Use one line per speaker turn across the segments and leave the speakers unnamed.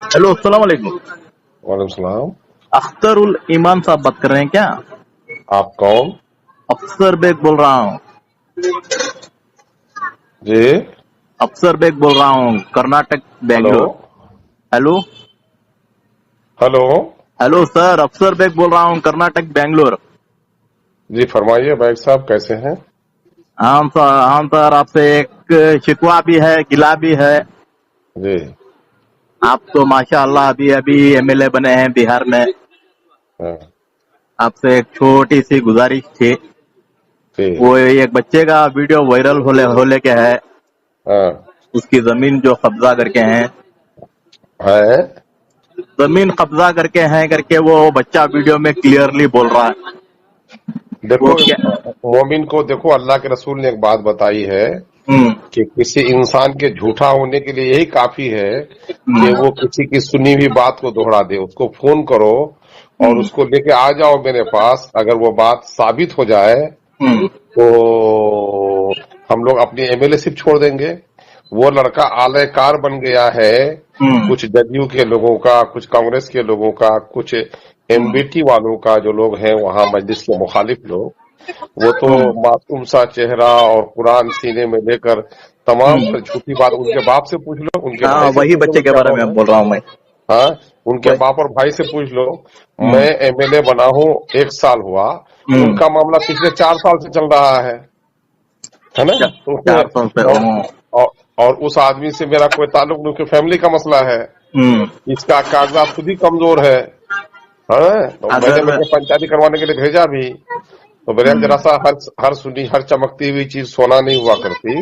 Hello अस्सलाम वालेकुम।
वालेकुम सलाम।
अख्तरुल ईमान साहब बात कर रहे हैं क्या?
आप कौन?
अफसर बेग बोल रहा हूँ।
जी।
अफसर बेग बोल रहा हूँ, Karnataka
hello.
Bangalore. Hello
hello.
Hello sir, अफसर बेग बोल रहा हूँ, कर्नाटक बेंगलोर।
जी फरमाइए बैग साहब, कैसे हैं?
हाँ सर, आपसे एक शिकवा भी है, गिला भी है।
जी।
आप तो माशाअल्लाह अभी अभी एमएलए बने हैं बिहार में।
हाँ।
आपसे एक छोटी सी गुजारिश थी।
जी।
वो एक बच्चे का वीडियो वायरल होले के है,
हाँ।
उसकी जमीन जो कब्जा करके हैं,
है।
जमीन कब्जा करके हैं करके वो बच्चा वीडियो में क्लियरली बोल रहा है। वो
देखो,
क्या?
मोमिन को देखो, अल्लाह के रसूल ने एक बात बताई है
हम्म
कि किसी इंसान के झूठा होने के लिए यही काफी है कि
हम्म
वो किसी की सुनी हुई बात को दोहरा दे। उसको फोन करो और
हम्म
उसको लेके आ जाओ मेरे पास। अगर वो बात साबित हो जाए
हम्म
तो हम लोग अपनी एमएलए छोड़ देंगे। वो लड़का आलयकार बन गया है
हम्म
कुछ जदयू के लोगों का, कुछ कांग्रेस के लोगों का, कुछ एमबीटी वालों का, जो लोग हैं वहां मजलिस के मुखालिफ लोग। वो तो
हम्म
मासूम सा चेहरा और कुरान सीने में लेकर तमाम
हम्म।
पर झूठी बात। उनके बाप से पूछ लो, उनके
हाँ,
भाई से
वही
पूछ लो,
बच्चे
वो
के
क्या
बारे
नाम
में
है।
बोल रहा हूँ मैं।
हाँ, उनके
वही।
बाप और भाई से पूछ लो। मैं
हम्म
एमएलए बना हूँ 1 साल हुआ,
हम्म।
उनका मामला पिछले 4 साल से चल रहा है ना। तो
400 से।
और, और, और उस आदमी से मेरा कोई ताल्लुक नहीं, उनकी फैमिली का मसला है।
हम्म।
इसका कागजात खुद ही कमजोर है। हाँ, तो मैंने
अगर
पंचायती करवाने के लिए भेजा भी। तो मेरे
हम्म,
जरा सा हर सुनी, हर चमकती हुई चीज सोना नहीं हुआ करती,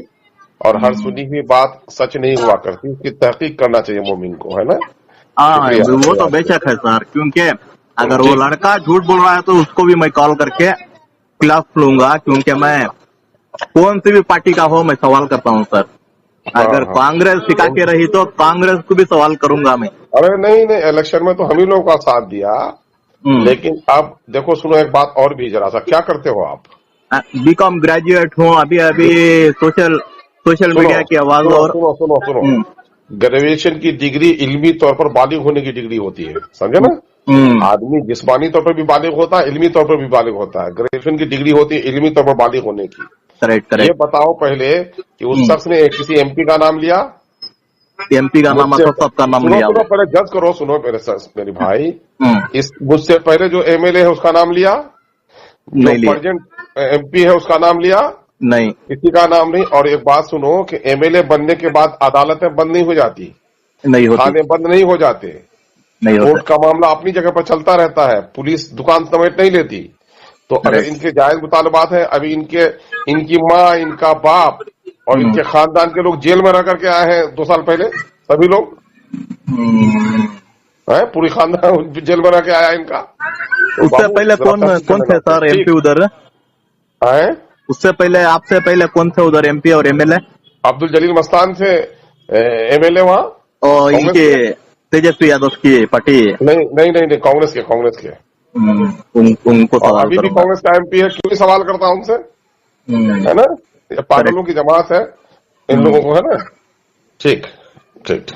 और हर
हम्म,
सुनी हुई बात सच नहीं हुआ करती। उसकी तहकीक करना चाहिए मोमिन को, है ना।
हाँ,
शुक्रिया
वो तो
धन्यवाद।
बेशक है सर, क्योंकि अगर वो
ठीक।
लड़का झूठ बोल रहा है तो उसको भी मैं कॉल करके खिलाफ लूंगा, क्योंकि मैं कौन सी भी पार्टी का हो मैं सवाल करता हूँ सर।
हाँ
अगर
हाँ।
कांग्रेस सिखा के रही तो कांग्रेस को भी सवाल करूंगा मैं।
अरे नहीं नहीं, इलेक्शन में तो हम ही लोगों का साथ दिया। लेकिन अब देखो, सुनो एक बात और भी, जरा सा क्या करते हो आप?
बीकॉम ग्रेजुएट हूँ, अभी अभी सोशल सोशल
सुनो
मीडिया की आवाज
सुनो
और।
सुनो सुनो सुनो।
हम्म
ग्रेजुएशन की डिग्री इल्मी तौर पर बालिग होने की डिग्री होती है, समझे ना।
हम्म।
आदमी जिस्मानी तौर पर भी बालिग होता है, इल्मी तौर पर भी बालिग होता है। ग्रेजुएशन की डिग्री होती है इल्मी तौर पर बालिग होने की।
करेक्ट
ये
करेक्ट।
बताओ पहले कि उस शख्स ने किसी एमपी का नाम लिया?
एमपी का नाम
मुझसे
असद साहब का नाम
सुनो
लिया
सुनो,
वो।
पहले जज करो, सुनो मेरे भाई।
हम्म।
इस मुझसे पहले जो एमएलए है उसका नाम लिया? जो
नहीं लिए।
प्रेजेंट एमपी है उसका नाम लिया?
नहीं।
किसी का नाम नहीं। और एक बात सुनो कि एमएलए बनने के बाद अदालतें बंद नहीं हो जाती,
नहीं होती।
थाने बंद नहीं हो जाते,
नहीं होता।
कोर्ट का मामला अपनी जगह पर चलता रहता है, पुलिस दुकान समेट नहीं लेती। तो अगर
करेक्ट।
इनके जायज मुतालबात है, अभी इनकी माँ, इनका बाप और
हम्म
इनके खानदान के लोग जेल में रह करके आए हैं 2 साल पहले, सभी लोग
हम्म।
हैं, पूरी खानदान जेल में रह के आया इनका। तो
उससे
बाबू
पहले
जरा
कौन
तहकीक कर
कौन
लेना
थे
चाहिए।
सर एमपी
ठीक
उधर?
है।
उससे पहले, आपसे पहले कौन थे उधर एमपी और एमएलए?
अब्दुल जलील मस्तान थे एमएलए वहां,
और
कांग्रेस
इनके
के।
तेजस्वी यादव की पार्टी।
नहीं नहीं नहीं नहीं, कांग्रेस के।
उनको
और
सवाल
अभी भी
करूंगा।
कांग्रेस का एमपी है, क्यों नहीं सवाल करता उनसे, है ना। ये पागलों
करेक्ट।
की जमात है इन लोगों को, है ना। ठीक। ठीक।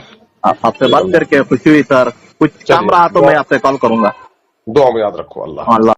आपसे
ठीक
बात
अल्लाह।
करके खुशी हुई सर। कुछ काम
चलिए,
रहा तो
दुआ
मैं आपसे कॉल करूंगा।
दुआ में याद रखो। अल्लाह हाफिज।
अल्लाह।